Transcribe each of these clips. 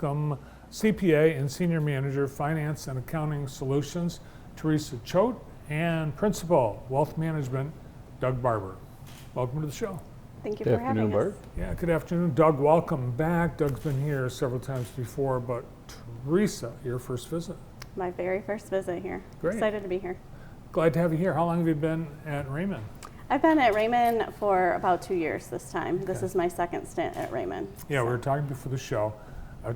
Welcome CPA and Senior Manager, Finance and Accounting Solutions, Teresa Choate, and Principal, Wealth Management, Doug Barber. Welcome to the show. Thank you for having us. Yeah, good afternoon. Doug, welcome back. Doug's been here several times before, but Teresa, your first visit. My very first visit here. Great. Excited to be here. Glad to have you here. How long have you been at Rehmann? I've been at Rehmann for about 2 years this time. Okay. This is my second stint at Rehmann. Yeah, we were talking before the show.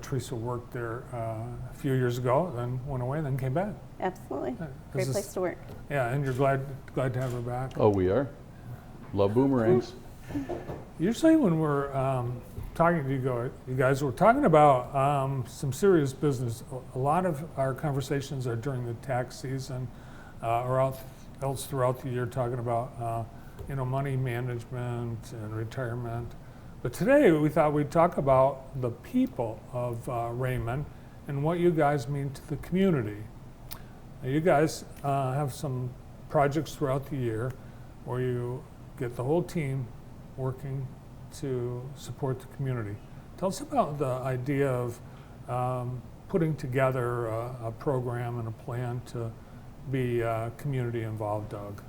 Teresa worked there a few years ago, then went away, then came back. Absolutely. Great place to work. Yeah, and you're glad to have her back. Oh, we are. Love boomerangs. Usually when we're talking to you guys, we're talking about some serious business. A lot of our conversations are during the tax season or else throughout the year, talking about money management and retirement. But today we thought we'd talk about the people of Rehmann and what you guys mean to the community. Now, you guys have some projects throughout the year where you get the whole team working to support the community. Tell us about the idea of putting together a program and a plan to be community involved, Doug.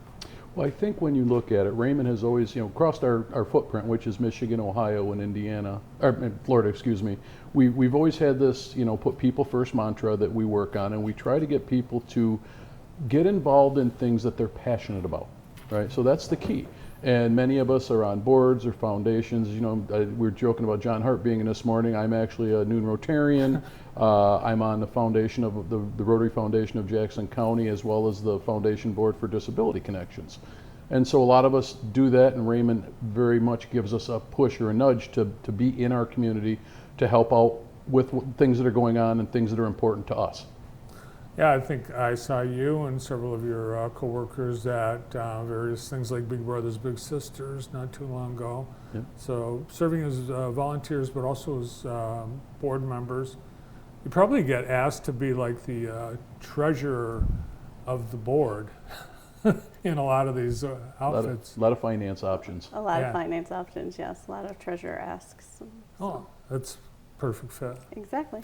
Well, I think when you look at it, Rehmann has always, crossed our footprint, which is Michigan, Ohio, and Indiana, or Florida, excuse me. We've always had this, put people first mantra that we work on, and we try to get people to get involved in things that they're passionate about, right? So that's the key. And many of us are on boards or foundations. We were joking about John Hart being in this morning. I'm actually a noon Rotarian. I'm on the foundation of the Rotary Foundation of Jackson County, as well as the Foundation Board for Disability Connections. And so a lot of us do that, and Rehmann very much gives us a push or a nudge to be in our community to help out with things that are going on and things that are important to us. Yeah, I think I saw you and several of your coworkers at various things like Big Brothers Big Sisters not too long ago. Yep. So serving as volunteers, but also as board members. You probably get asked to be like the treasurer of the board in a lot of these outfits. A lot of finance options. A lot of finance options, yes. A lot of treasurer asks. Oh, that's perfect fit. Exactly.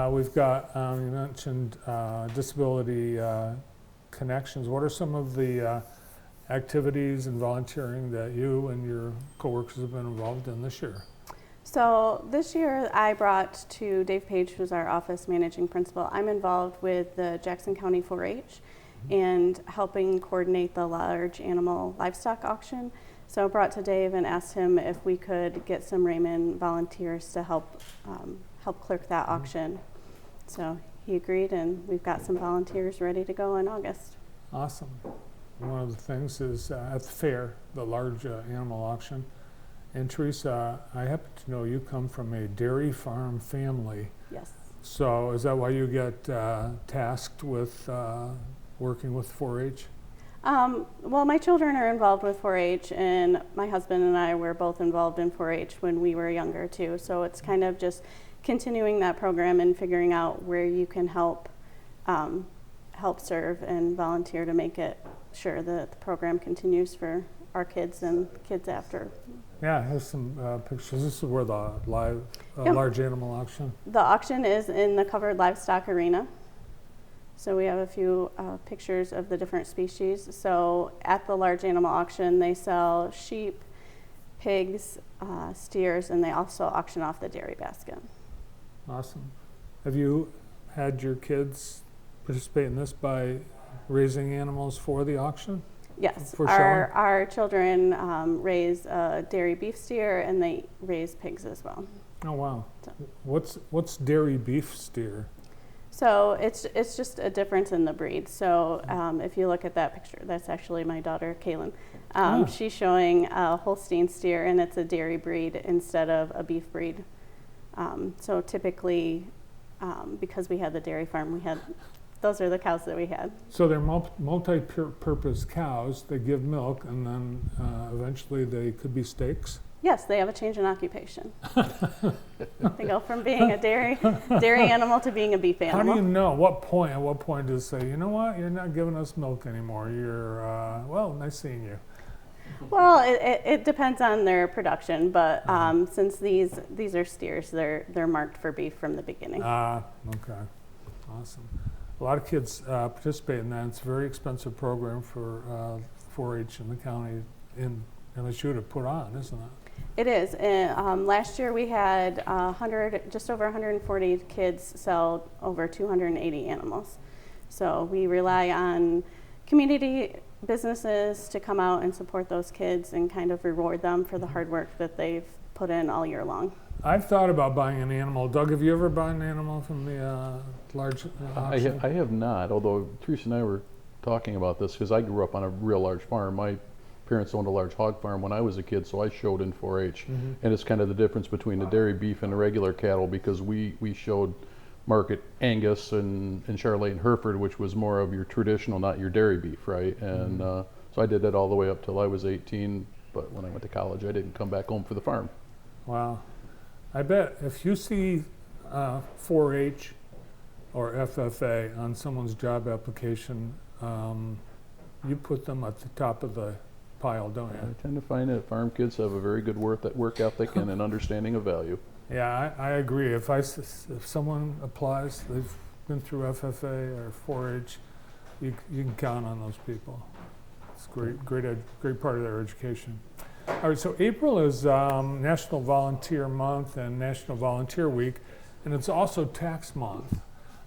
We've got, you mentioned disability connections. What are some of the activities and volunteering that you and your coworkers have been involved in this year? So this year I brought to Dave Page, who's our office managing principal. I'm involved with the Jackson County 4-H and helping coordinate the large animal livestock auction. So I brought to Dave and asked him if we could get some Rehmann volunteers to help clerk that auction. So he agreed, and we've got some volunteers ready to go in August. Awesome. One of the things is at the fair, the large animal auction. And Teresa, I happen to know you come from a dairy farm family. Yes. So is that why you get tasked with working with 4-H? Well, my children are involved with 4-H, and my husband and I were both involved in 4-H when we were younger too. So it's kind of just continuing that program and figuring out where you can help serve and volunteer to make it sure that the program continues for our kids and kids after. Yeah, here's some pictures. This is where the large animal auction. The auction is in the covered livestock arena. So we have a few pictures of the different species. So at the large animal auction, they sell sheep, pigs, steers, and they also auction off the dairy basket. Awesome. Have you had your kids participate in this by raising animals for the auction? Yes. For our children raise a dairy beef steer, and they raise pigs as well. Oh, wow. So. What's dairy beef steer? So it's just a difference in the breed. So if you look at that picture, that's actually my daughter, Kaylin. She's showing a Holstein steer, and it's a dairy breed instead of a beef breed. So typically, because we had the dairy farm, those are the cows that we had. So they're multi-purpose cows. They give milk, and then eventually they could be steaks? Yes, they have a change in occupation. They go from being a dairy animal to being a beef animal. How do you know? At what point does it say, you know what, you're not giving us milk anymore. You're, well, nice seeing you. Well, it depends on their production, but since these are steers, they're marked for beef from the beginning. Okay, awesome. A lot of kids participate in that. It's a very expensive program for 4-H in the county in MSU to put on, isn't it? It is. And, last year we had just over 140 kids sell over 280 animals. So we rely on community businesses to come out and support those kids and kind of reward them for the hard work that they've put in all year long. I've thought about buying an animal. Doug, have you ever bought an animal from the large auction? I have not, although Teresa and I were talking about this because I grew up on a real large farm. My parents owned a large hog farm when I was a kid, so I showed in 4-H. Mm-hmm. And it's kind of the difference between the dairy beef and the regular cattle because we showed market Angus and Charolais and Hereford, which was more of your traditional, not your dairy beef, right? And so I did that all the way up till I was 18, but when I went to college, I didn't come back home for the farm. Wow. I bet if you see 4-H or FFA on someone's job application, you put them at the top of the pile, don't you? I tend to find that farm kids have a very good work ethic and an understanding of value. Yeah, I agree. If someone applies, they've been through FFA or 4-H, you can count on those people. It's great part of their education. All right, so April is National Volunteer Month and National Volunteer Week, and it's also tax month.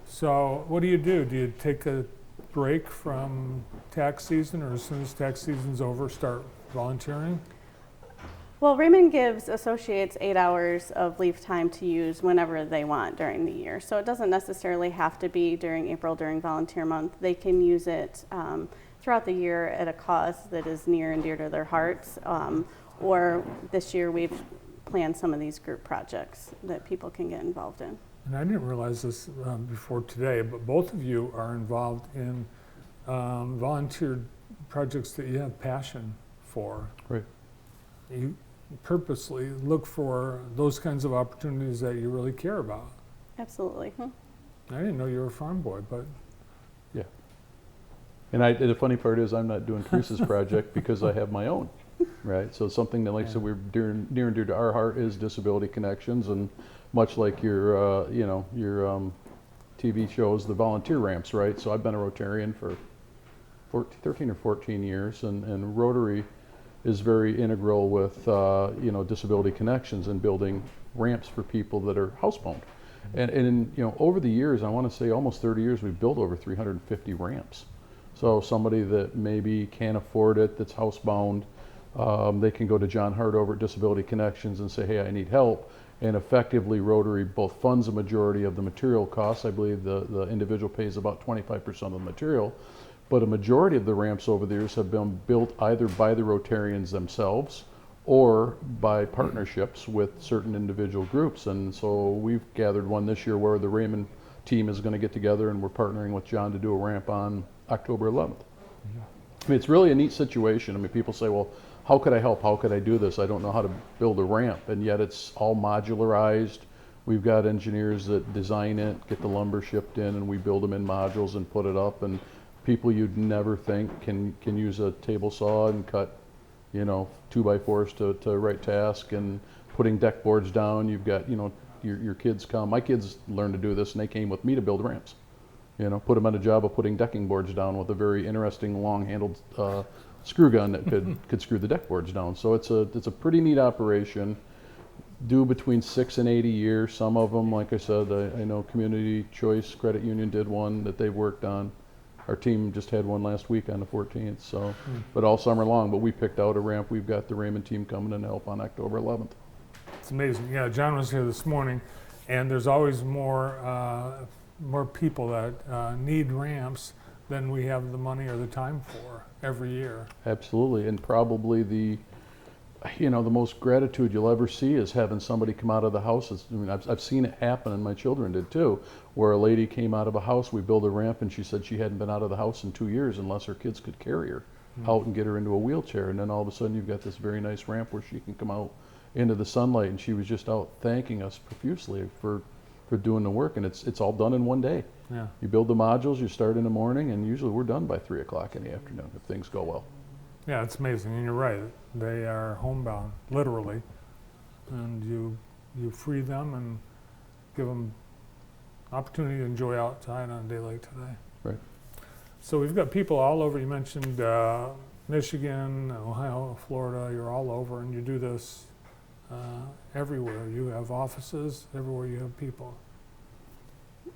So what do? Do you take a break from tax season, or as soon as tax season's over, start volunteering? Well, Rehmann gives associates 8 hours of leave time to use whenever they want during the year. So it doesn't necessarily have to be during April during volunteer month. They can use it throughout the year at a cause that is near and dear to their hearts. Or this year we've planned some of these group projects that people can get involved in. And I didn't realize this before today, but both of you are involved in volunteer projects that you have passion for. Right. You purposely look for those kinds of opportunities that you really care about. Absolutely. I didn't know you were a farm boy, but Yeah. And the funny part is I'm not doing Teresa's project because I have my own, right? So something that, like I said, we're near and dear to our heart is Disability Connections, and much like your TV shows, the volunteer ramps, right? So I've been a Rotarian for 13 or 14 years, and Rotary is very integral with Disability Connections and building ramps for people that are housebound. And over the years, I want to say almost 30 years, we've built over 350 ramps. So somebody that maybe can't afford it, that's housebound, they can go to John Hart over at Disability Connections and say, hey, I need help. And effectively, Rotary both funds a majority of the material costs. I believe the individual pays about 25% of the material. But a majority of the ramps over the years have been built either by the Rotarians themselves or by partnerships with certain individual groups. And so we've gathered one this year where the Rehmann team is going to get together, and we're partnering with John to do a ramp on October 11th. I mean, it's really a neat situation. I mean, people say, well, how could I help? How could I do this? I don't know how to build a ramp. And yet it's all modularized. We've got engineers that design it, get the lumber shipped in, and we build them in modules and put it up. And people you'd never think can use a table saw and cut 2x4s to right task, and putting deck boards down. You've got your kids come. My kids learned to do this, and they came with me to build ramps. Put them on a job of putting decking boards down with a very interesting long-handled screw gun that could screw the deck boards down. So it's a pretty neat operation. Due between 6 and 8 a year. Some of them, like I said, I know Community Choice Credit Union did one that they've worked on. Our team just had one last week on the 14th, so, but all summer long. But we picked out a ramp. We've got the Rehmann team coming in to help on October 11th. it's amazing. Yeah, John was here this morning, and there's always more people that need ramps than we have the money or the time for every year. Absolutely, and probably the most gratitude you'll ever see is having somebody come out of the house. I've seen it happen, and my children did too, where a lady came out of a house, we built a ramp, and she said she hadn't been out of the house in 2 years unless her kids could carry her out and get her into a wheelchair. And then all of a sudden you've got this very nice ramp where she can come out into the sunlight, and she was just out thanking us profusely for doing the work. And it's all done in one day. Yeah. You build the modules, you start in the morning, and usually we're done by 3 o'clock in the afternoon if things go well. Yeah, it's amazing, and you're right. They are homebound, literally, and you free them and give them opportunity to enjoy outside on a day like today. Right. So we've got people all over. You mentioned Michigan, Ohio, Florida. You're all over, and you do this everywhere. You have offices everywhere. You have people.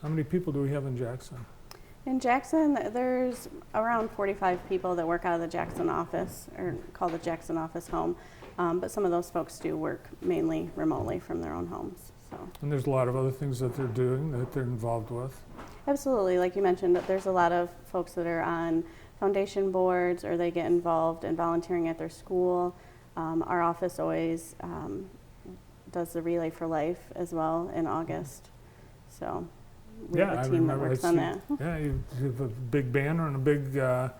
How many people do we have in Jackson? In Jackson, there's around 45 people that work out of the Jackson office, or call the Jackson office home. But some of those folks do work mainly remotely from their own homes. So. And there's a lot of other things that they're doing that they're involved with. Absolutely, like you mentioned, there's a lot of folks that are on foundation boards, or they get involved in volunteering at their school. Our office always does the Relay for Life as well in August. So we have a team that works on that. Yeah, you have a big banner and a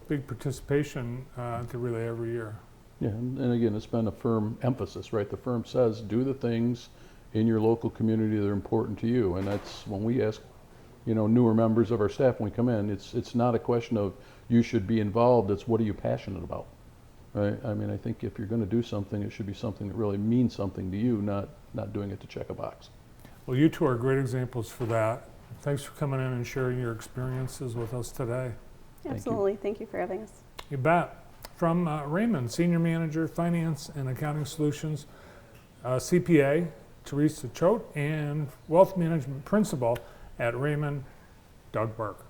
big participation at the Relay every year. Yeah, and again, it's been a firm emphasis, right? The firm says, do the things in your local community that are important to you. And that's when we ask, newer members of our staff when we come in, it's not a question of you should be involved, it's what are you passionate about, right? I mean, I think if you're gonna do something, it should be something that really means something to you, not doing it to check a box. Well, you two are great examples for that. Thanks for coming in and sharing your experiences with us today. Absolutely, thank you for having us. You bet. From Rehmann, Senior Manager, Finance and Accounting Solutions, CPA, Teresa Choate, and Wealth Management Principal at Rehmann, Doug Burke.